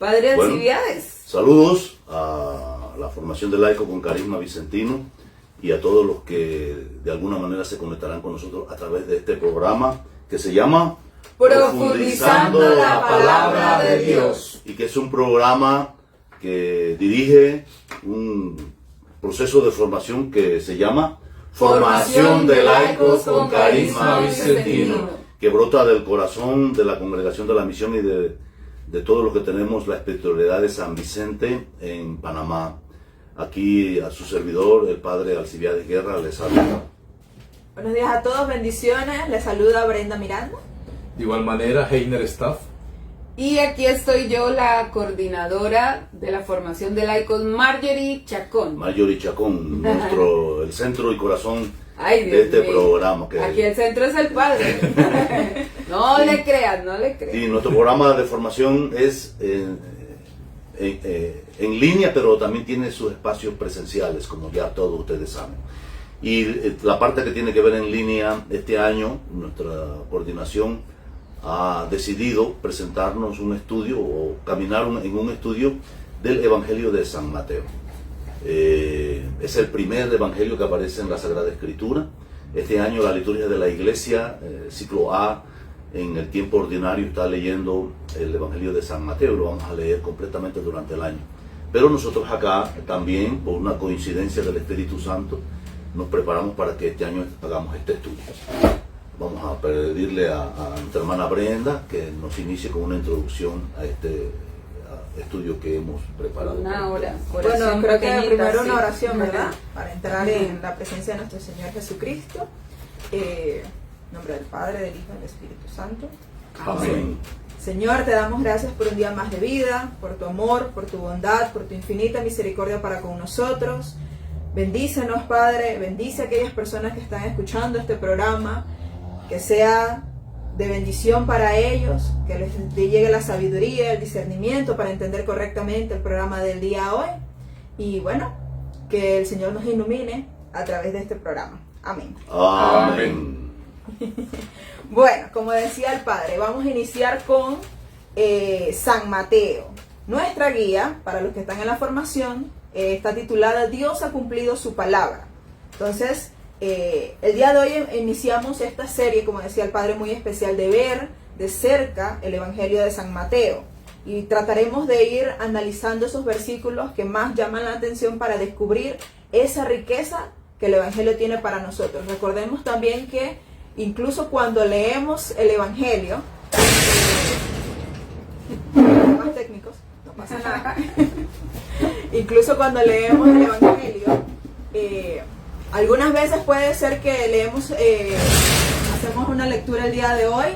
Padre Bueno, Alcibiades. saludos a la formación de laico con carisma vicentino y a todos los que de alguna manera se conectarán con nosotros a través de este programa que se llama Profundizando la palabra de Dios. Y que es un programa que dirige un proceso de formación que se llama Formación de Laicos con Carisma Vicentino, que brota del corazón de la Congregación de la Misión y de todos los que tenemos la espiritualidad de San Vicente en Panamá. Aquí a su servidor, el Padre Alcibiades Guerra, les saluda. Buenos días a todos, bendiciones. Les saluda Brenda Miranda. De igual manera, Heiner Staff. Y aquí estoy yo, la coordinadora de la formación de laicos, Marjorie Chacón. Marjorie Chacón, el centro y corazón Ay, de este mío. programa. Que Aquí el centro es el padre. No Sí. le creas, no le creas. Sí, nuestro programa de formación es en línea, pero también tiene sus espacios presenciales, como ya todos ustedes saben. Y la parte que tiene que ver en línea, este año, nuestra coordinación ha decidido presentarnos un estudio o caminar en un estudio del Evangelio de San Mateo. Es el primer evangelio que aparece en la Sagrada Escritura. Este año la liturgia de la Iglesia, ciclo A, en el tiempo ordinario está leyendo el Evangelio de San Mateo, lo vamos a leer completamente durante el año. Pero nosotros acá también, por una coincidencia del Espíritu Santo, nos preparamos para que este año hagamos este estudio. Vamos a pedirle a nuestra hermana Brenda que nos inicie con una introducción a este estudio que hemos preparado. Una hora. Bueno, creo que pequeñita, primero sí. una oración, ¿verdad? Para entrar Sí. en la presencia de nuestro Señor Jesucristo. En nombre del Padre, del Hijo y del Espíritu Santo. Amén. Señor, te damos gracias por un día más de vida, por tu amor, por tu bondad, por tu infinita misericordia para con nosotros. Bendícenos, Padre, bendice a aquellas personas que están escuchando este programa, que sea de bendición para ellos, que les llegue la sabiduría, el discernimiento para entender correctamente el programa del día hoy. Y bueno, que el Señor nos ilumine a través de este programa. Amén. Amén. Bueno, como decía el Padre, vamos a iniciar con San Mateo. Nuestra guía, para los que están en la formación, está titulada Dios ha cumplido su palabra. Entonces, el día de hoy iniciamos esta serie, como decía el Padre, muy especial de ver de cerca el Evangelio de San Mateo. Y trataremos de ir analizando esos versículos que más llaman la atención para descubrir esa riqueza que el Evangelio tiene para nosotros. Recordemos también que incluso cuando leemos el Evangelio, más técnicos, no pasa nada. Incluso cuando leemos el Evangelio, algunas veces puede ser que leemos, hacemos una lectura el día de hoy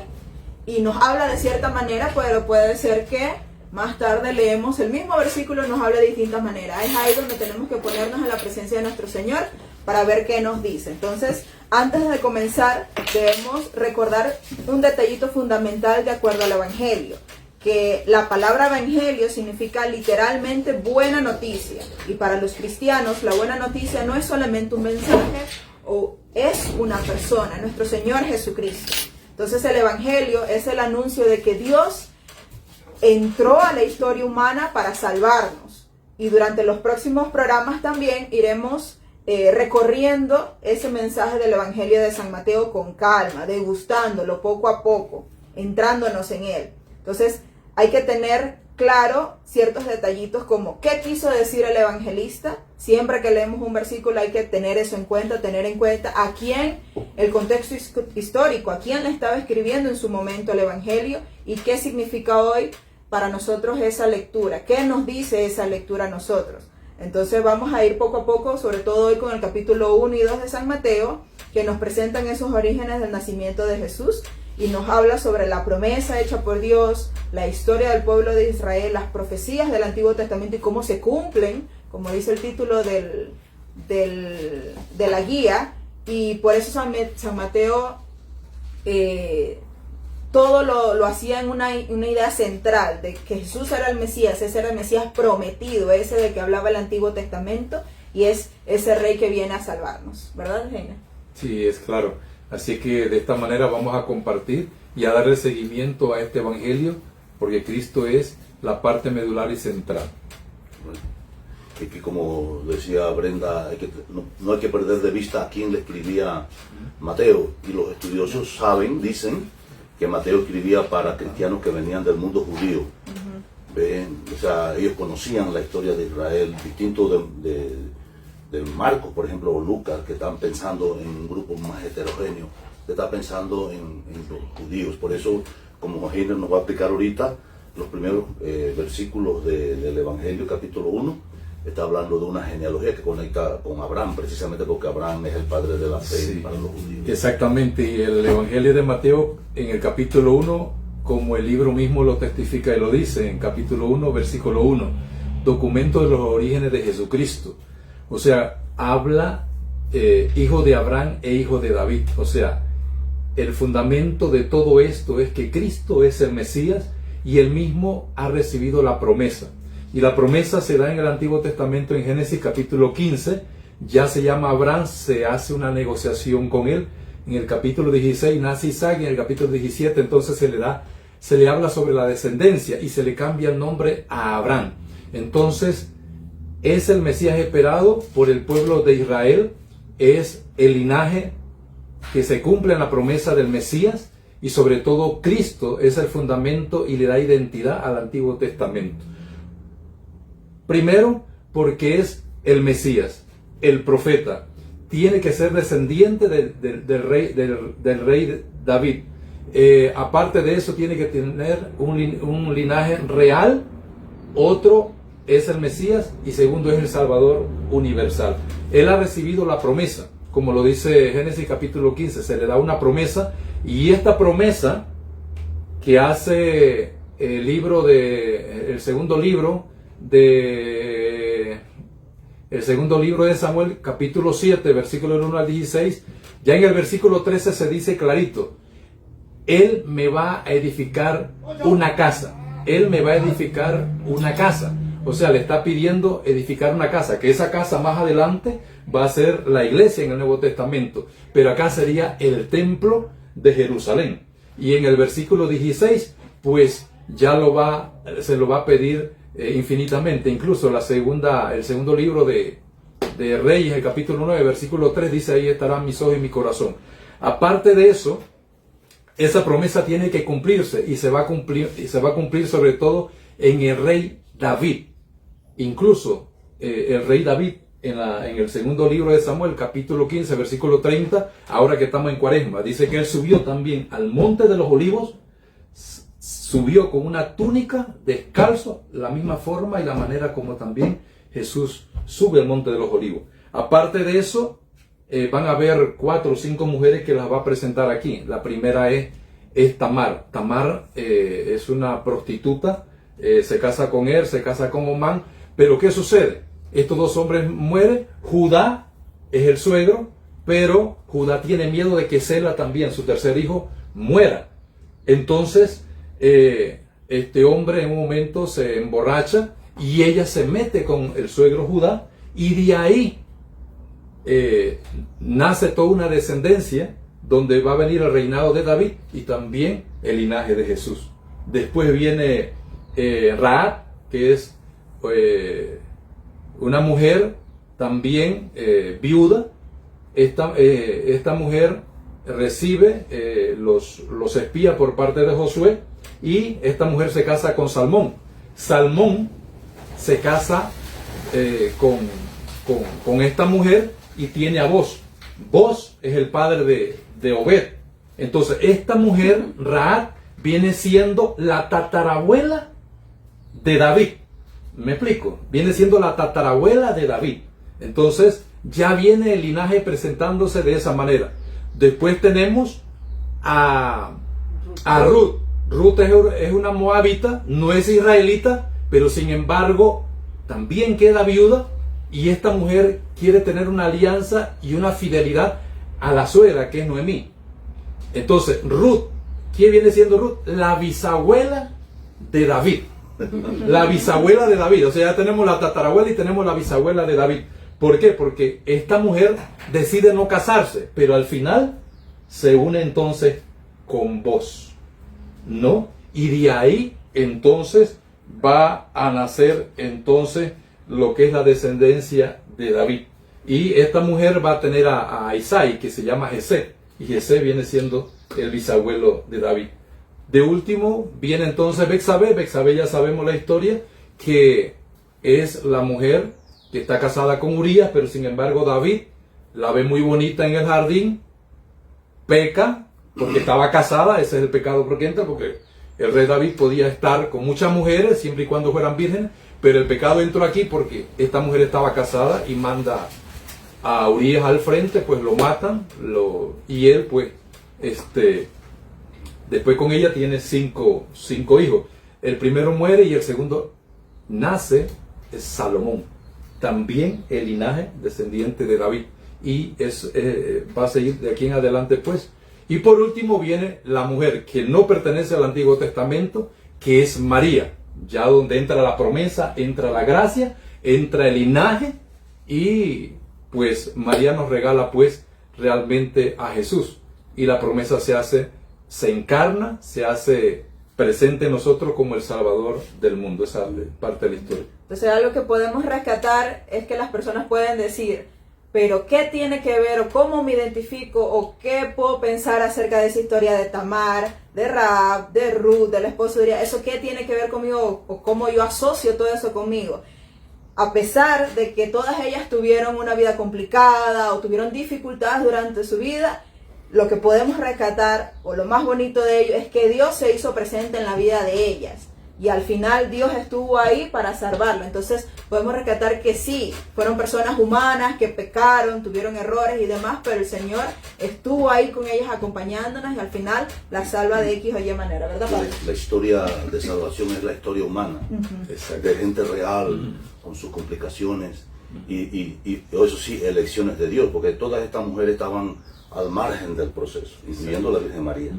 y nos habla de cierta manera, pero puede ser que más tarde leemos el mismo versículo y nos habla de distintas maneras. Es ahí donde tenemos que ponernos en la presencia de nuestro Señor para ver qué nos dice. Entonces, antes de comenzar, debemos recordar un detallito fundamental de acuerdo al Evangelio, que la palabra evangelio significa literalmente buena noticia, y para los cristianos la buena noticia no es solamente un mensaje o es una persona, nuestro Señor Jesucristo. Entonces el evangelio es el anuncio de que Dios entró a la historia humana para salvarnos, y durante los próximos programas también iremos recorriendo ese mensaje del Evangelio de San Mateo con calma, degustándolo poco a poco, entrándonos en él. Entonces hay que tener claro ciertos detallitos como qué quiso decir el evangelista. Siempre que leemos un versículo hay que tener eso en cuenta, tener en cuenta a quién, el contexto histórico, a quién le estaba escribiendo en su momento el evangelio y qué significa hoy para nosotros esa lectura, qué nos dice esa lectura a nosotros. Entonces vamos a ir poco a poco, sobre todo hoy con el capítulo 1 y 2 de San Mateo, que nos presentan esos orígenes del nacimiento de Jesús y nos habla sobre la promesa hecha por Dios, la historia del pueblo de Israel, las profecías del Antiguo Testamento y cómo se cumplen, como dice el título de la guía. Y por eso San Mateo todo lo hacía en una idea central de que Jesús era el Mesías, ese era el Mesías prometido, ese de que hablaba el Antiguo Testamento, y es ese rey que viene a salvarnos, ¿verdad, Reina? Sí, es claro. Así que de esta manera vamos a compartir y a darle seguimiento a este evangelio porque Cristo es la parte medular y central. Y que, como decía Brenda, no hay que perder de vista a quién le escribía Mateo. Y los estudiosos saben, dicen, que Mateo escribía para cristianos que venían del mundo judío. ¿Ven? O sea, ellos conocían la historia de Israel, distinto de Marcos, por ejemplo, o Lucas, que están pensando en un grupo más heterogéneo, que está pensando en los judíos. Por eso, como Heiner nos va a explicar ahorita, los primeros versículos del Evangelio, capítulo 1, está hablando de una genealogía que conecta con Abraham, precisamente porque Abraham es el padre de la fe para los judíos. Exactamente, y el Evangelio de Mateo en el capítulo 1, como el libro mismo lo testifica y lo dice, en capítulo 1, versículo 1, documento de los orígenes de Jesucristo. O sea, habla hijo de Abraham e hijo de David. O sea, el fundamento de todo esto es que Cristo es el Mesías y él mismo ha recibido la promesa. Y la promesa se da en el Antiguo Testamento en Génesis capítulo 15, ya se llama Abraham, se hace una negociación con él. En el capítulo 16 nace Isaac y en el capítulo 17 entonces se le habla sobre la descendencia y se le cambia el nombre a Abraham. Entonces es el Mesías esperado por el pueblo de Israel, es el linaje que se cumple en la promesa del Mesías y sobre todo Cristo es el fundamento y le da identidad al Antiguo Testamento. Primero, porque es el Mesías, el profeta. Tiene que ser descendiente del rey David. Aparte de eso, tiene que tener un linaje real. Otro es el Mesías y segundo es el Salvador universal. Él ha recibido la promesa, como lo dice Génesis capítulo 15, se le da una promesa y esta promesa que hace el segundo libro de Samuel, capítulo 7, versículo 1 al 16, ya en el versículo 13 se dice clarito, él me va a edificar una casa, él me va a edificar una casa, o sea, le está pidiendo edificar una casa, que esa casa más adelante va a ser la iglesia en el Nuevo Testamento, pero acá sería el templo de Jerusalén, y en el versículo 16, pues ya se lo va a pedir infinitamente. Incluso el segundo libro de Reyes, el capítulo 9, versículo 3, dice, ahí estarán mis ojos y mi corazón. Aparte de eso, esa promesa tiene que cumplirse y se va a cumplir sobre todo en el rey David. Incluso el rey David en el segundo libro de Samuel, capítulo 15, versículo 30, ahora que estamos en Cuaresma, dice que él subió también al monte de los olivos, subió con una túnica descalzo, la misma forma y la manera como también Jesús sube al monte de los olivos. Aparte de eso, van a haber 4 o 5 mujeres que las va a presentar aquí. La primera es Tamar. Tamar es una prostituta, se casa con él, se casa con Omán, pero ¿qué sucede? Estos 2 hombres mueren, Judá es el suegro, pero Judá tiene miedo de que Sela también, su tercer hijo, muera. Entonces, este hombre en un momento se emborracha y ella se mete con el suegro Judá y de ahí nace toda una descendencia donde va a venir el reinado de David y también el linaje de Jesús. Después viene Rahab, que es una mujer también viuda. Esta mujer recibe los espías por parte de Josué y esta mujer se casa con Salmón. Salmón se casa con esta mujer y tiene a Boz. Boz es el padre de Obed. Entonces esta mujer, Rahab, viene siendo la tatarabuela de David. ¿Me explico? Viene siendo la tatarabuela de David. Entonces ya viene el linaje presentándose de esa manera. Después tenemos a Ruth. Ruth es una moabita, no es israelita, pero sin embargo también queda viuda y esta mujer quiere tener una alianza y una fidelidad a la suegra, que es Noemí. Entonces Ruth, ¿quién viene siendo Ruth? La bisabuela de David. La bisabuela de David. O sea, ya tenemos la tatarabuela y tenemos la bisabuela de David. ¿Por qué? Porque esta mujer decide no casarse, pero al final se une entonces con Boz, ¿no? Y de ahí entonces va a nacer entonces lo que es la descendencia de David. Y esta mujer va a tener a Isaí, que se llama Jesé, y Jesé viene siendo el bisabuelo de David. De último viene entonces Betsabé. Betsabé, ya sabemos la historia, que es la mujer que está casada con Urías, pero sin embargo David la ve muy bonita en el jardín, peca porque estaba casada. Ese es el pecado porque entra, porque el rey David podía estar con muchas mujeres siempre y cuando fueran vírgenes, pero el pecado entró aquí porque esta mujer estaba casada y manda a Urías al frente, pues lo matan, y él pues después con ella tiene cinco hijos. El primero muere y el segundo nace, es Salomón, también el linaje descendiente de David, y va a seguir de aquí en adelante pues. Y por último viene la mujer que no pertenece al Antiguo Testamento, que es María, ya donde entra la promesa, entra la gracia, entra el linaje, y pues María nos regala pues realmente a Jesús, y la promesa se encarna, se hace presente en nosotros como el Salvador del mundo. Esa es parte de la historia. Entonces algo que podemos rescatar es que las personas pueden decir, pero ¿qué tiene que ver o cómo me identifico o qué puedo pensar acerca de esa historia de Tamar, de Rahab, de Ruth, del esposo de Urías? ¿Eso qué tiene que ver conmigo o cómo yo asocio todo eso conmigo? A pesar de que todas ellas tuvieron una vida complicada o tuvieron dificultades durante su vida, lo que podemos rescatar, o lo más bonito de ello, es que Dios se hizo presente en la vida de ellas. Y al final Dios estuvo ahí para salvarlo. Entonces podemos rescatar que sí, fueron personas humanas que pecaron, tuvieron errores y demás, pero el Señor estuvo ahí con ellas acompañándonos y al final la salva de X o Y manera, ¿verdad, Padre? La historia de salvación es la historia humana, de gente real, con sus complicaciones y eso sí, elecciones de Dios, porque todas estas mujeres estaban al margen del proceso, incluyendo la Virgen María.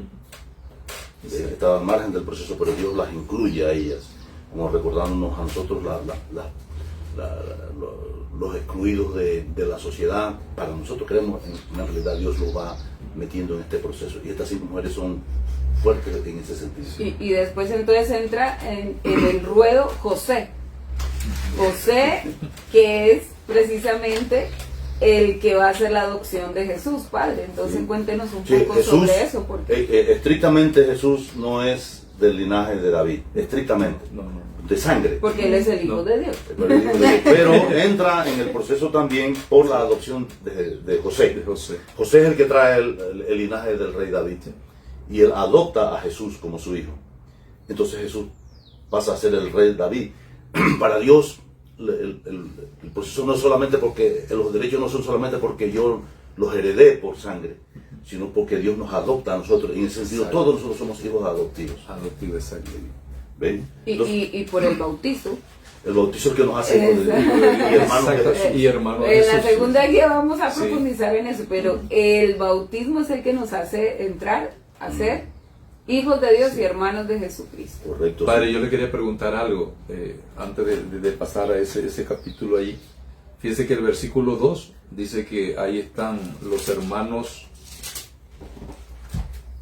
Estaban al margen del proceso, pero Dios las incluye a ellas, como recordándonos a nosotros los excluidos de la sociedad. Para nosotros creemos en realidad Dios los va metiendo en este proceso, y estas 5 mujeres son fuertes en ese sentido. Y después entonces entra en el ruedo José, que es precisamente el que va a hacer la adopción de Jesús, Padre. Entonces cuéntenos un poco Jesús, sobre eso. Porque estrictamente Jesús no es del linaje de David, estrictamente, de sangre. Porque él es el Hijo de Dios. Pero entra en el proceso también por la adopción de José. José es el que trae el linaje del rey David. Y él adopta a Jesús como su hijo. Entonces Jesús pasa a ser el rey David. Para Dios, el proceso no es solamente porque los derechos no son solamente porque yo los heredé por sangre, sino porque Dios nos adopta a nosotros. En ese sentido, todos nosotros somos hijos adoptivos. Exacto. ¿Ven? Y por el bautizo. El bautizo es que nos hace hijos de Dios y hermanos de Jesús. Y hermanos de En Jesús. la segunda guía vamos a profundizar en eso, pero el bautismo es el que nos hace entrar a ser hijos de Dios y hermanos de Jesucristo. Correcto. Padre, yo le quería preguntar algo antes de pasar a ese capítulo ahí. Fíjense que el versículo 2 dice que ahí están los hermanos.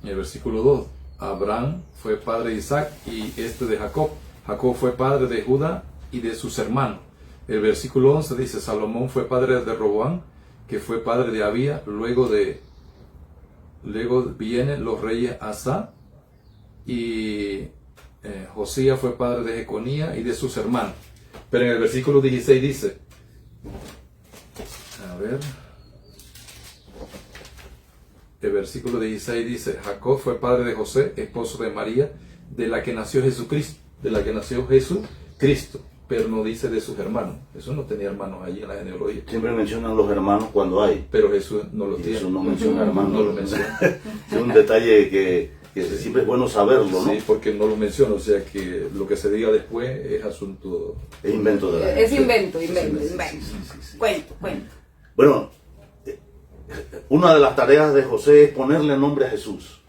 En el versículo 2, Abraham fue padre de Isaac y de Jacob. Jacob fue padre de Judá y de sus hermanos. El versículo 11 dice, Salomón fue padre de Roboam, que fue padre de Abía. Luego vienen los reyes Asa, y Josías fue padre de Jeconía y de sus hermanos. Pero en el versículo 16 dice, el versículo 16 dice, Jacob fue padre de José, esposo de María, de la que nació Jesucristo, pero no dice de sus hermanos. Jesús no tenía hermanos allí en la genealogía. Siempre mencionan los hermanos cuando hay. Pero Jesús no los tiene. Jesús no menciona hermanos. No lo menciona. Es un detalle que siempre es bueno saberlo, ¿no? Sí, porque no lo menciona, o sea que lo que se diga después es asunto... Es invento de la gente. Es invento. Cuento. Bueno, una de las tareas de José es ponerle nombre a Jesús.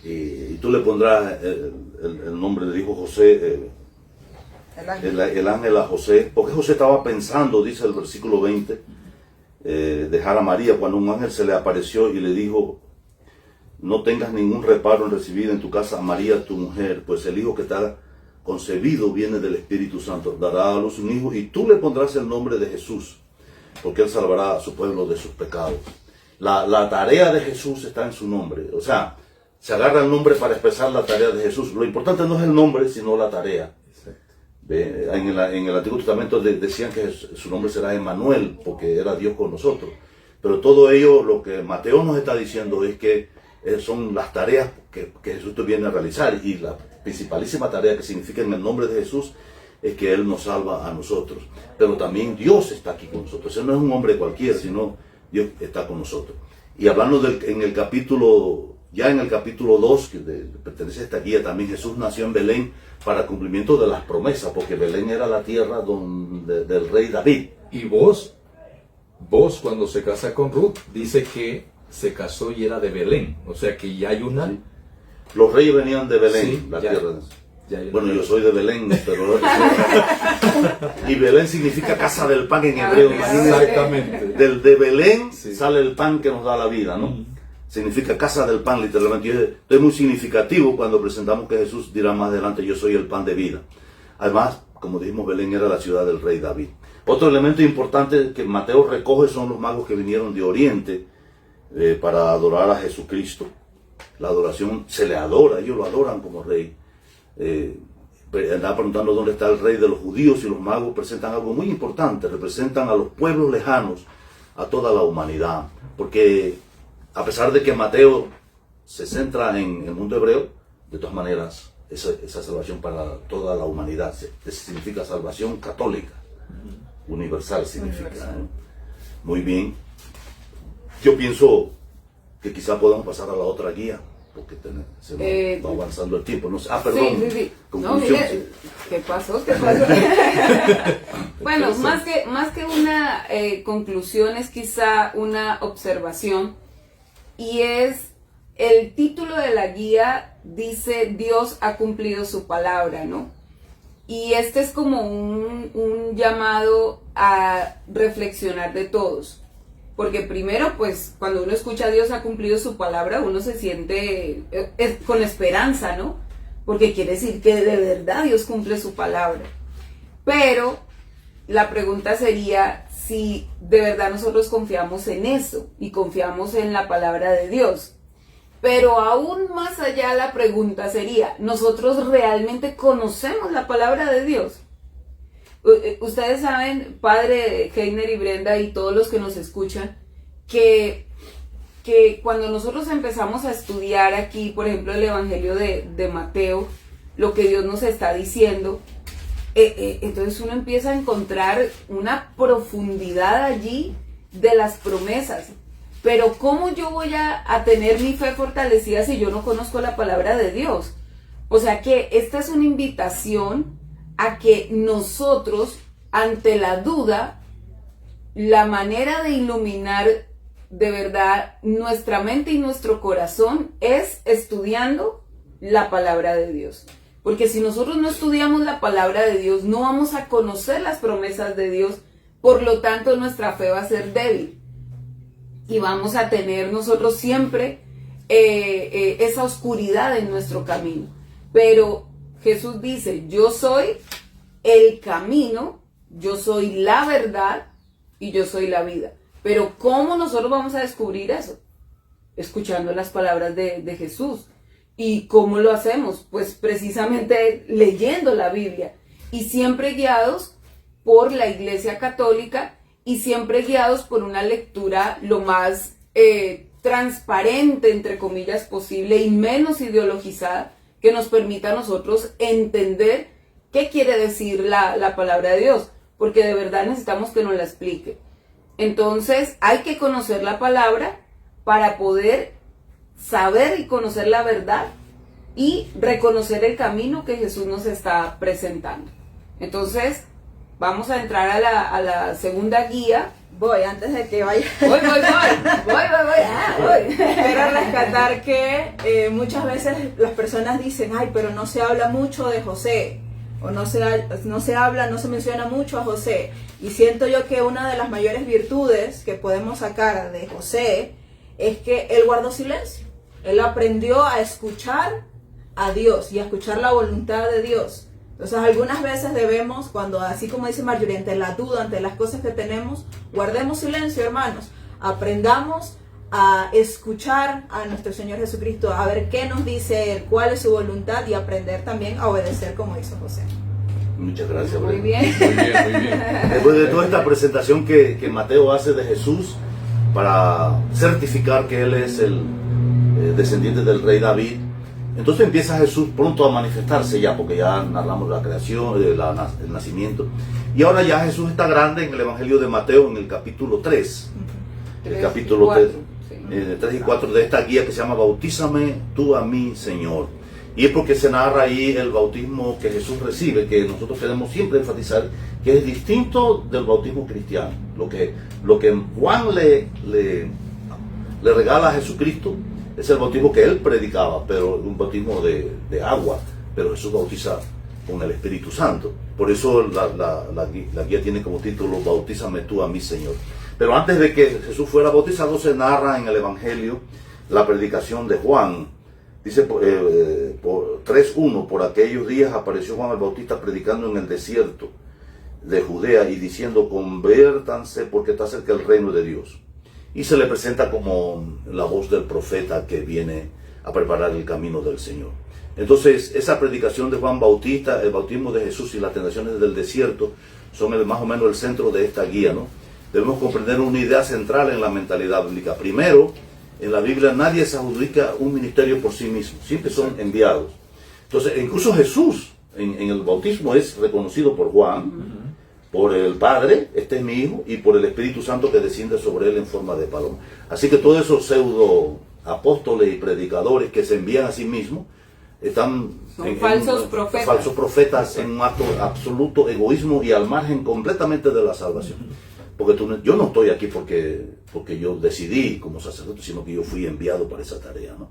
Y tú le pondrás el nombre del hijo José, el ángel a José, porque José estaba pensando, dice el versículo 20, dejar a María cuando un ángel se le apareció y le dijo, no tengas ningún reparo en recibir en tu casa a María, tu mujer, pues el hijo que está concebido viene del Espíritu Santo. Dará a luz un hijo y tú le pondrás el nombre de Jesús, porque él salvará a su pueblo de sus pecados. La tarea de Jesús está en su nombre. O sea, se agarra el nombre para expresar la tarea de Jesús. Lo importante no es el nombre, sino la tarea. En el Antiguo Testamento decían que su nombre será Emmanuel, porque era Dios con nosotros. Pero todo ello, lo que Mateo nos está diciendo es que son las tareas que Jesús viene a realizar, y la principalísima tarea que significa en el nombre de Jesús es que Él nos salva a nosotros. Pero también Dios está aquí con nosotros. Él no es un hombre cualquiera, sino Dios está con nosotros. Y hablando en el capítulo 2, que pertenece a esta guía, también Jesús nació en Belén para cumplimiento de las promesas, porque Belén era la tierra del rey David. Y vos cuando se casa con Ruth, dice que se casó y era de Belén. O sea que ya hay una... Sí. Los reyes venían de Belén, Sí, la ya, tierra. ya hay Bueno, una- yo soy de Belén, pero... y Belén significa casa del pan en hebreo, imagínense. Exactamente. De Belén Sí. sale el pan que nos da la vida, ¿no? Significa casa del pan, literalmente. Y es muy significativo cuando presentamos que Jesús dirá más adelante: yo soy el pan de vida. Además, como dijimos, Belén era la ciudad del rey David. Otro elemento importante que Mateo recoge son los magos que vinieron de Oriente para adorar a Jesucristo. La adoración, se le adora, ellos lo adoran como rey. Andaba preguntando dónde está el rey de los judíos, y los magos presentan algo muy importante: representan a los pueblos lejanos, a toda la humanidad. Porque a pesar de que Mateo se centra en el mundo hebreo, de todas maneras, esa salvación para toda la humanidad significa salvación católica, universal significa. Universal. Muy bien. Yo pienso que quizá podamos pasar a la otra guía, porque se nos va avanzando el tiempo. No sé. Perdón. Sí. No, Conclusión, mire, sí. ¿qué pasó? Bueno, más que una conclusión, es quizá una observación, y es el título de la guía. Dice: Dios ha cumplido su palabra, ¿no? Y este es como un llamado a reflexionar de todos. Porque primero, pues, cuando uno escucha a Dios ha cumplido su palabra, uno se siente con esperanza, ¿no? Porque quiere decir que de verdad Dios cumple su palabra. Pero la pregunta sería si de verdad nosotros confiamos en eso y confiamos en la palabra de Dios. Pero aún más allá, la pregunta sería: ¿nosotros realmente conocemos la palabra de Dios? Ustedes saben, Padre Heiner y Brenda y todos los que nos escuchan, que cuando nosotros empezamos a estudiar aquí, por ejemplo, el Evangelio de Mateo, lo que Dios nos está diciendo, entonces uno empieza a encontrar una profundidad allí de las promesas. Pero ¿cómo yo voy a tener mi fe fortalecida si yo no conozco la palabra de Dios? O sea que esta es una invitación a que nosotros, ante la duda, la manera de iluminar de verdad nuestra mente y nuestro corazón es estudiando la palabra de Dios. Porque si nosotros no estudiamos la palabra de Dios, no vamos a conocer las promesas de Dios, por lo tanto nuestra fe va a ser débil. Y vamos a tener nosotros siempre esa oscuridad en nuestro camino. Pero Jesús dice: yo soy el camino, yo soy la verdad y yo soy la vida. Pero ¿cómo nosotros vamos a descubrir eso? Escuchando las palabras de Jesús. ¿Y cómo lo hacemos? Pues precisamente leyendo la Biblia, y siempre guiados por la Iglesia Católica, y siempre guiados por una lectura lo más transparente, entre comillas, posible, y menos ideologizada, que nos permita a nosotros entender qué quiere decir la palabra de Dios, porque de verdad necesitamos que nos la explique. Entonces hay que conocer la palabra para poder saber y conocer la verdad y reconocer el camino que Jesús nos está presentando. Entonces vamos a entrar a la segunda guía. Voy, antes de que vaya. Voy. Quiero rescatar que muchas veces las personas dicen: ay, pero no se habla mucho de José, o no se menciona mucho a José. Y siento yo que una de las mayores virtudes que podemos sacar de José es que él guardó silencio. Él aprendió a escuchar a Dios y a escuchar la voluntad de Dios. Entonces algunas veces debemos, cuando así como dice Marjorie, ante la duda, ante las cosas que tenemos, guardemos silencio, hermanos. Aprendamos a escuchar a nuestro Señor Jesucristo, a ver qué nos dice Él, cuál es su voluntad, y aprender también a obedecer como hizo José. Muchas gracias. Muy Brenda. bien. Muy bien, muy bien. Después de toda esta presentación que Mateo hace de Jesús para certificar que Él es el descendiente del rey David, entonces empieza Jesús pronto a manifestarse ya, porque ya narramos la creación, el nacimiento, y ahora ya Jesús está grande en el Evangelio de Mateo en el capítulo 3. El capítulo 3, 3 y 4 de esta guía que se llama Bautízame tú a mí, Señor. Y es porque se narra ahí el bautismo que Jesús recibe, que nosotros queremos siempre enfatizar, que es distinto del bautismo cristiano. Lo que Juan le regala a Jesucristo es el bautismo que él predicaba, pero un bautismo de agua, pero Jesús bautiza con el Espíritu Santo. Por eso la guía tiene como título Bautízame tú a mí, Señor. Pero antes de que Jesús fuera bautizado, se narra en el Evangelio la predicación de Juan. Dice por 3:1, por aquellos días apareció Juan el Bautista predicando en el desierto de Judea y diciendo, convértanse porque está cerca el reino de Dios. Y se le presenta como la voz del profeta que viene a preparar el camino del Señor. Entonces, esa predicación de Juan Bautista, el bautismo de Jesús y las tentaciones del desierto son más o menos el centro de esta guía, ¿no? Debemos comprender una idea central en la mentalidad bíblica. Primero, en la Biblia nadie se adjudica un ministerio por sí mismo, siempre son enviados. Entonces, incluso Jesús en el bautismo es reconocido por Juan, por el Padre, este es mi Hijo, y por el Espíritu Santo que desciende sobre él en forma de paloma. Así que todos esos pseudo apóstoles y predicadores que se envían a sí mismos están falsos profetas en un acto de absoluto egoísmo y al margen completamente de la salvación. Porque yo no estoy aquí porque yo decidí como sacerdote, sino que yo fui enviado para esa tarea, ¿no?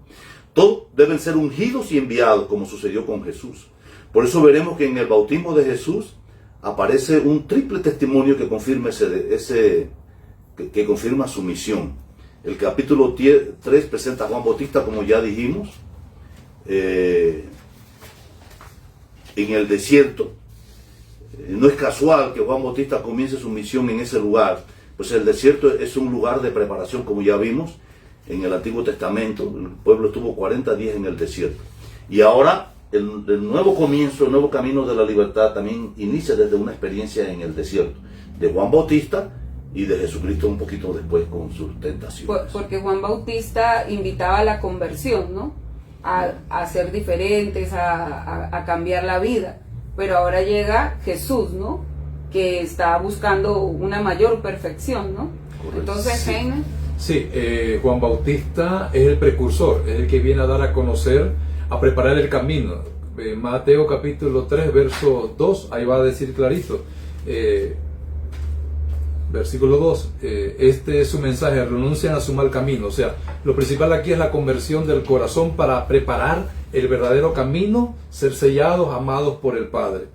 Todos deben ser ungidos y enviados, como sucedió con Jesús. Por eso veremos que en el bautismo de Jesús aparece un triple testimonio que confirma que confirma su misión. El capítulo 3 presenta a Juan Bautista, como ya dijimos, en el desierto. No es casual que Juan Bautista comience su misión en ese lugar, pues el desierto es un lugar de preparación, como ya vimos en el Antiguo Testamento. El pueblo estuvo 40 días en el desierto. Y ahora el nuevo comienzo, el nuevo camino de la libertad también inicia desde una experiencia en el desierto, de Juan Bautista y de Jesucristo un poquito después con sus tentaciones. Porque Juan Bautista invitaba a la conversión, ¿no? A ser diferentes, a cambiar la vida. Pero ahora llega Jesús, ¿no? Que está buscando una mayor perfección, ¿no? Correcto. Entonces, Sí. Heine. Sí, Juan Bautista es el precursor, es el que viene a dar a conocer, a preparar el camino. Mateo capítulo 3, verso 2, ahí va a decir clarito, versículo 2, este es su mensaje, renuncian a su mal camino. O sea, lo principal aquí es la conversión del corazón para preparar el verdadero camino, ser sellados, amados por el Padre.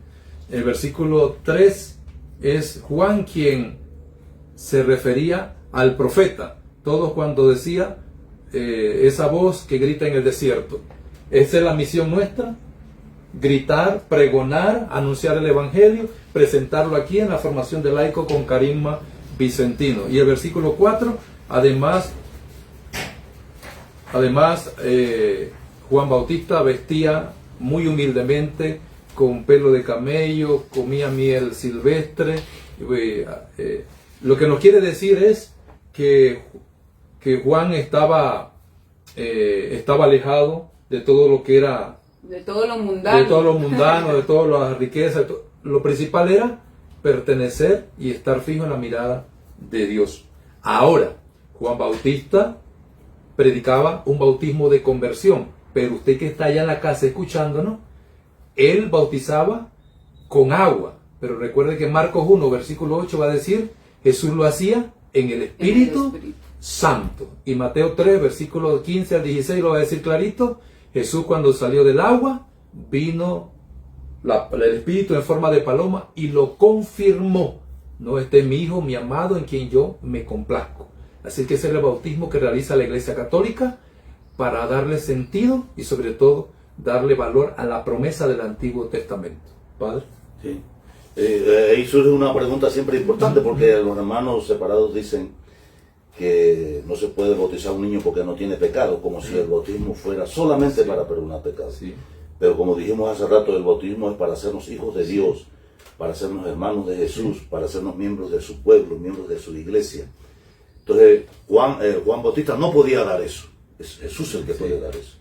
El versículo 3 es Juan quien se refería al profeta. Todos cuando decía esa voz que grita en el desierto. Esa es la misión nuestra: gritar, pregonar, anunciar el Evangelio, presentarlo aquí en la formación de laico con carisma vicentino. Y el versículo 4, además Juan Bautista vestía muy humildemente, con pelo de camello, comía miel silvestre. Lo que nos quiere decir es que Juan estaba alejado de todo lo que era, De todo lo mundano. de todas las riquezas. Lo principal era pertenecer y estar fijo en la mirada de Dios. Ahora, Juan Bautista predicaba un bautismo de conversión, pero usted que está allá en la casa escuchándonos, él bautizaba con agua. Pero recuerde que Marcos 1, versículo 8 va a decir, Jesús lo hacía en el Espíritu Santo. Y Mateo 3, versículo 15 al 16 lo va a decir clarito. Jesús, cuando salió del agua, vino el Espíritu en forma de paloma y lo confirmó. No, este es mi Hijo, mi amado, en quien yo me complazco. Así que ese es el bautismo que realiza la Iglesia Católica para darle sentido y sobre todo darle valor a la promesa del Antiguo Testamento. Padre. Sí. Ahí surge una pregunta siempre importante, porque los hermanos separados dicen que no se puede bautizar a un niño porque no tiene pecado, como si el bautismo fuera solamente para perdonar pecados. Sí. Pero como dijimos hace rato, el bautismo es para hacernos hijos de Dios, para hacernos hermanos de Jesús, para hacernos miembros de su pueblo, miembros de su iglesia. Entonces, Juan Bautista no podía dar eso. Es Jesús el que puede dar eso.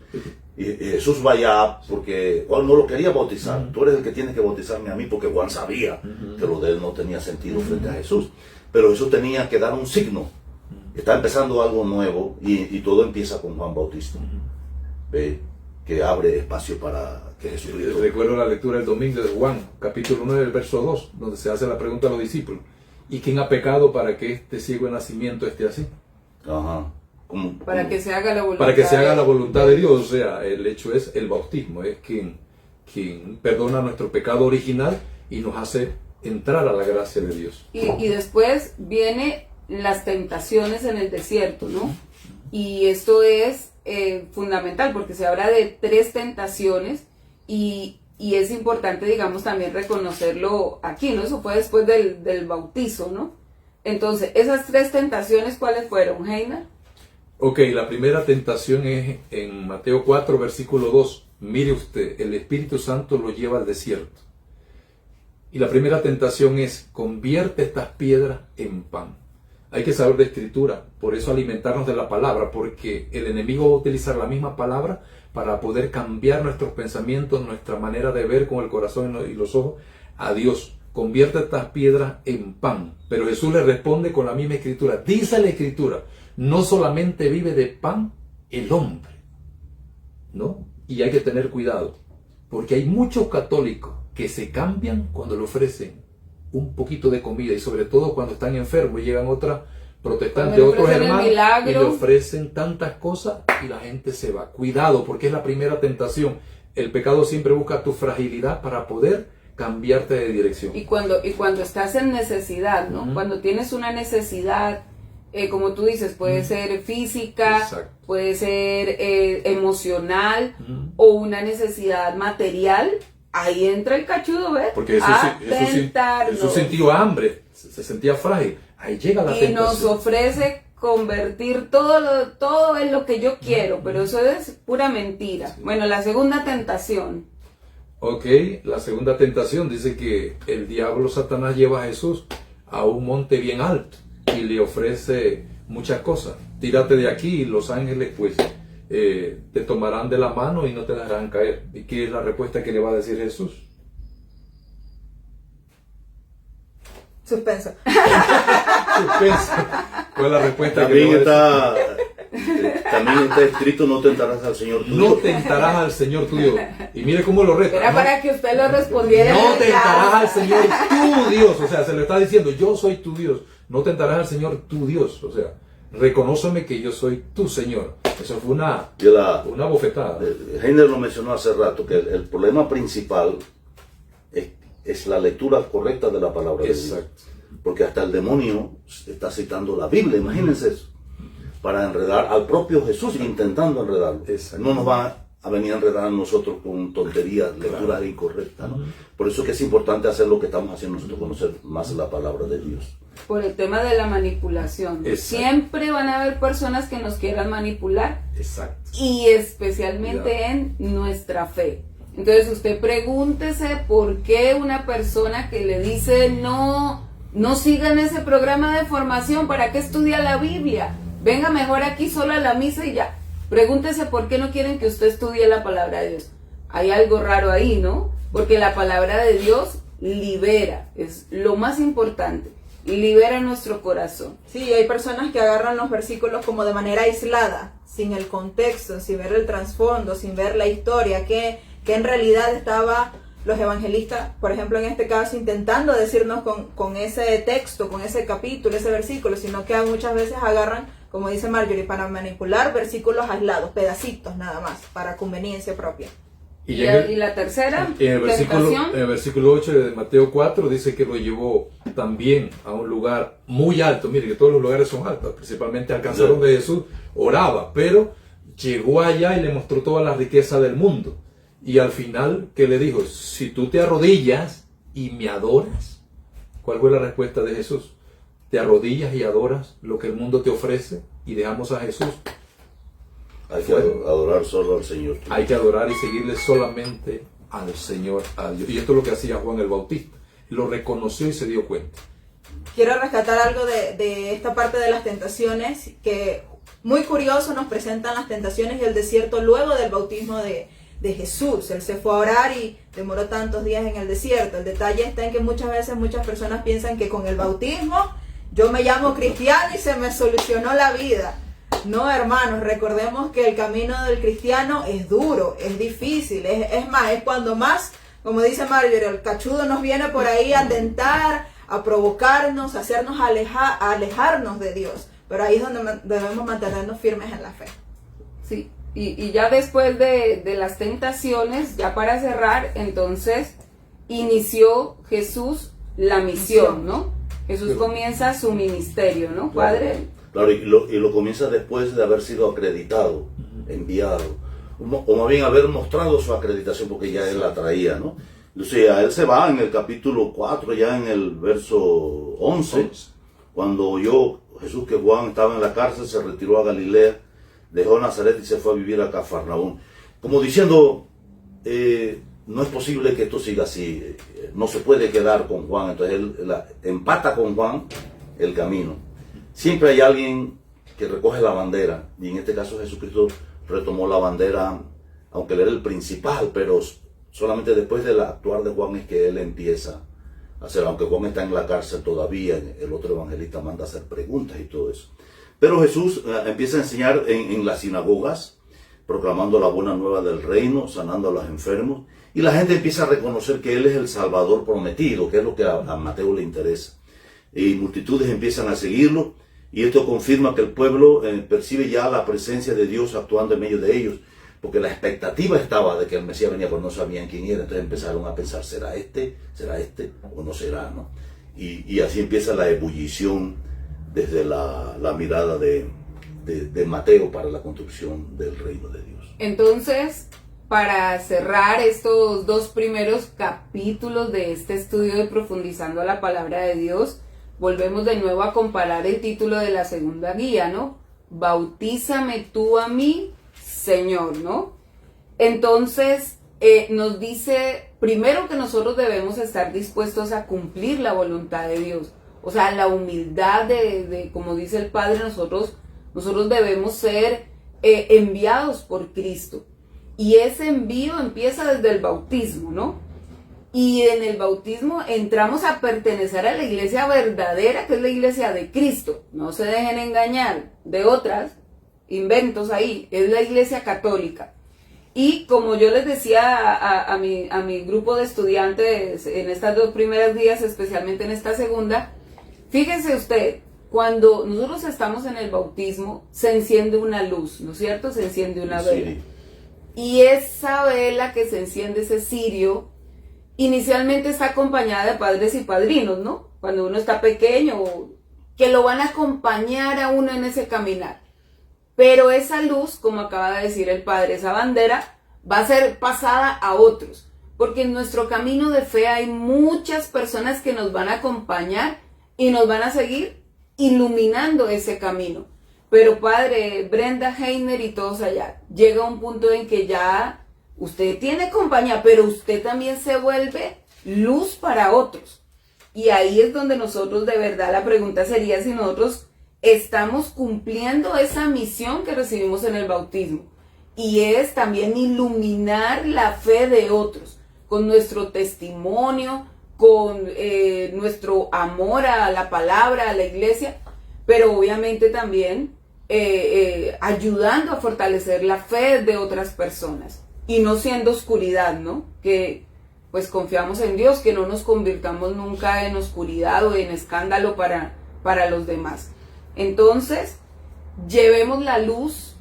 Y Jesús va allá porque Juan no lo quería bautizar. Tú eres el que tienes que bautizarme a mí, porque Juan sabía que lo de él no tenía sentido frente a Jesús. Pero Jesús tenía que dar un signo. Está empezando algo nuevo y todo empieza con Juan Bautista. ¿Ve? Que abre espacio para que Jesucristo... Recuerdo la lectura del domingo de Juan, capítulo 9, del verso 2, donde se hace la pregunta a los discípulos: ¿y quién ha pecado para que este ciego de nacimiento esté así? Ajá. Para que se haga la voluntad. Para que se haga la voluntad de Dios. O sea, el hecho es el bautismo, es quien perdona nuestro pecado original y nos hace entrar a la gracia de Dios. Y después viene las tentaciones en el desierto, ¿no? Y esto es fundamental, porque se habla de 3 tentaciones y es importante, digamos, también reconocerlo aquí, ¿no? Eso fue después del bautizo, ¿no? Entonces, esas 3 tentaciones, ¿cuáles fueron, Heiner? Ok, la primera tentación es en Mateo 4, versículo 2. Mire usted, el Espíritu Santo lo lleva al desierto. Y la primera tentación es: convierte estas piedras en pan. Hay que saber de escritura, por eso alimentarnos de la palabra, porque el enemigo va a utilizar la misma palabra para poder cambiar nuestros pensamientos, nuestra manera de ver con el corazón y los ojos a Dios. Convierte estas piedras en pan. Pero Jesús le responde con la misma escritura. Dice la escritura: no solamente vive de pan el hombre, ¿no? Y hay que tener cuidado, porque hay muchos católicos que se cambian cuando le ofrecen un poquito de comida, y sobre todo cuando están enfermos y llegan otras protestantes, otros hermanos, y le ofrecen tantas cosas y la gente se va. Cuidado, porque es la primera tentación. El pecado siempre busca tu fragilidad para poder cambiarte de dirección. Y cuando estás en necesidad, ¿no? Cuando tienes una necesidad, como tú dices, puede ser física, exacto, puede ser emocional, o una necesidad material. Ahí entra el cachudo, ¿ves? Porque Jesús sintió hambre, se sentía frágil. Ahí llega la tentación. Y nos ofrece convertir todo en lo que yo quiero, pero eso es pura mentira. Sí. Bueno, la segunda tentación. Ok, la segunda tentación dice que el diablo, Satanás, lleva a Jesús a un monte bien alto y le ofrece muchas cosas. Tírate de aquí y los ángeles pues te tomarán de la mano y no te dejarán caer. ¿Y qué es la respuesta que le va a decir Jesús? Suspenso. Suspenso. ¿Cuál es la respuesta también que le va a decir? También está escrito: no tentarás al Señor tu Dios. No tentarás al Señor tu Dios. Y mire cómo lo reta. Era para que usted lo respondiera. No tentarás al Señor tu Dios. O sea, se le está diciendo: yo soy tu Dios. No tentarás al Señor tu Dios. O sea, reconóceme que yo soy tu Señor. Eso fue una bofetada. Heiner lo mencionó hace rato, que el problema principal es la lectura correcta de la palabra de Dios. Porque hasta el demonio está citando la Biblia, imagínense eso, para enredar al propio Jesús, intentando enredarlo. No nos va a venir a enredar a nosotros con tonterías, lecturas incorrectas, ¿no? Por eso es que es importante hacer lo que estamos haciendo nosotros, conocer más la palabra de Dios. Por el tema de la manipulación. Exacto. Siempre van a haber personas que nos quieran manipular. Exacto. Y especialmente en nuestra fe. Entonces usted pregúntese por qué una persona que le dice no sigan ese programa de formación, ¿para qué estudia la Biblia? Venga mejor aquí solo a la misa y ya. Pregúntese por qué no quieren que usted estudie la palabra de Dios. Hay algo raro ahí, ¿no? Porque la palabra de Dios libera, es lo más importante. Libera nuestro corazón. Sí, hay personas que agarran los versículos como de manera aislada, sin el contexto, sin ver el trasfondo, sin ver la historia, que en realidad estaba los evangelistas, por ejemplo en este caso, intentando decirnos con ese texto, con ese capítulo, ese versículo, sino que muchas veces agarran, como dice Marjorie, para manipular versículos aislados, pedacitos nada más, para conveniencia propia. ¿Y la tercera en el versículo 8 de Mateo 4 dice que lo llevó también a un lugar muy alto. Mire que todos los lugares son altos, principalmente alcanzar donde Jesús oraba, pero llegó allá y le mostró toda la riqueza del mundo. Y al final, ¿qué le dijo? Si tú te arrodillas y me adoras. ¿Cuál fue la respuesta de Jesús? Te arrodillas y adoras lo que el mundo te ofrece y dejamos a Jesús. Hay que adorar solo al Señor. Hay que adorar y seguirle solamente al Señor, a Dios. Y esto es lo que hacía Juan el Bautista. Lo reconoció y se dio cuenta. Quiero rescatar algo de esta parte de las tentaciones, que muy curioso nos presentan las tentaciones y el desierto luego del bautismo de Jesús. Él se fue a orar y demoró tantos días en el desierto. El detalle está en que muchas veces muchas personas piensan que con el bautismo yo me llamo cristiano y se me solucionó la vida. No, hermanos, recordemos que el camino del cristiano es duro, es difícil, es más, es cuando más, como dice Marjorie, el cachudo nos viene por ahí a tentar, a provocarnos, a hacernos alejarnos de Dios. Pero ahí es donde debemos mantenernos firmes en la fe. Sí, y ya después de las tentaciones, ya para cerrar, entonces inició Jesús la misión, ¿no? Jesús comienza su ministerio, ¿no, Padre? Claro, y lo comienza después de haber sido acreditado, enviado, o más bien haber mostrado su acreditación, porque ya él la traía, ¿no? Entonces a él se va en el capítulo 4, ya en el verso 11, cuando oyó Jesús que Juan estaba en la cárcel, se retiró a Galilea, dejó Nazaret y se fue a vivir a Cafarnaúm. Como diciendo, no es posible que esto siga así, no se puede quedar con Juan. Entonces él empata con Juan el camino. Siempre hay alguien que recoge la bandera, y en este caso Jesucristo retomó la bandera, aunque él era el principal, pero solamente después del actuar de Juan es que él empieza a hacer, aunque Juan está en la cárcel todavía, el otro evangelista manda a hacer preguntas y todo eso. Pero Jesús empieza a enseñar en las sinagogas, proclamando la buena nueva del reino, sanando a los enfermos, y la gente empieza a reconocer que él es el Salvador prometido, que es lo que a Mateo le interesa. Y multitudes empiezan a seguirlo, y esto confirma que el pueblo percibe ya la presencia de Dios actuando en medio de ellos, porque la expectativa estaba de que el Mesías venía, pero no sabían quién era. Entonces empezaron a pensar, ¿será este o no será? ¿No? Y así empieza la ebullición desde la mirada de Mateo para la construcción del reino de Dios. Entonces, para cerrar estos dos primeros capítulos de este estudio de Profundizando la Palabra de Dios, volvemos de nuevo a comparar el título de la segunda guía, ¿no? Bautízame tú a mí, Señor, ¿no? Entonces, nos dice primero que nosotros debemos estar dispuestos a cumplir la voluntad de Dios. O sea, la humildad de como dice el Padre, nosotros debemos ser enviados por Cristo. Y ese envío empieza desde el bautismo, ¿no? Y en el bautismo entramos a pertenecer a la iglesia verdadera, que es la iglesia de Cristo. No se dejen engañar de otras inventos ahí, es la iglesia católica. Y como yo les decía a mi grupo de estudiantes en estas dos primeras días, especialmente en esta segunda, fíjense usted, cuando nosotros estamos en el bautismo, se enciende una luz, ¿no es cierto? Se enciende una vela. Y esa vela que se enciende, ese cirio, inicialmente está acompañada de padres y padrinos, ¿no? Cuando uno está pequeño, que lo van a acompañar a uno en ese caminar. Pero esa luz, como acaba de decir el Padre, esa bandera, va a ser pasada a otros. Porque en nuestro camino de fe hay muchas personas que nos van a acompañar y nos van a seguir iluminando ese camino. Pero Padre, Brenda, Heiner y todos allá, llega un punto en que ya usted tiene compañía, pero usted también se vuelve luz para otros. Y ahí es donde nosotros, de verdad, la pregunta sería si nosotros estamos cumpliendo esa misión que recibimos en el bautismo. Y es también iluminar la fe de otros, con nuestro testimonio, con nuestro amor a la palabra, a la iglesia, pero obviamente también ayudando a fortalecer la fe de otras personas. Y no siendo oscuridad, ¿no? Que pues confiamos en Dios, que no nos convirtamos nunca en oscuridad o en escándalo para los demás. Entonces, llevemos la luz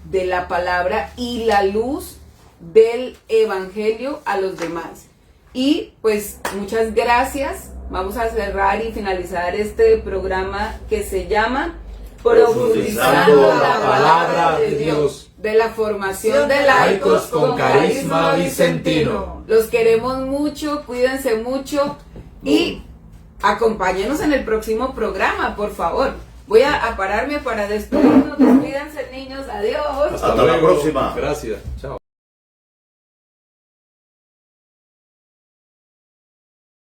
de la palabra y la luz del evangelio a los demás. Y pues muchas gracias. Vamos a cerrar y finalizar este programa que se llama Profundizando la Palabra de Dios. de la formación de Laicos laicos con Carisma Vicentino. Los queremos mucho, cuídense mucho y acompáñenos en el próximo programa, por favor. Voy a pararme para despedirnos. Despídanse, niños. Adiós. Hasta la próxima. Gracias. Chao.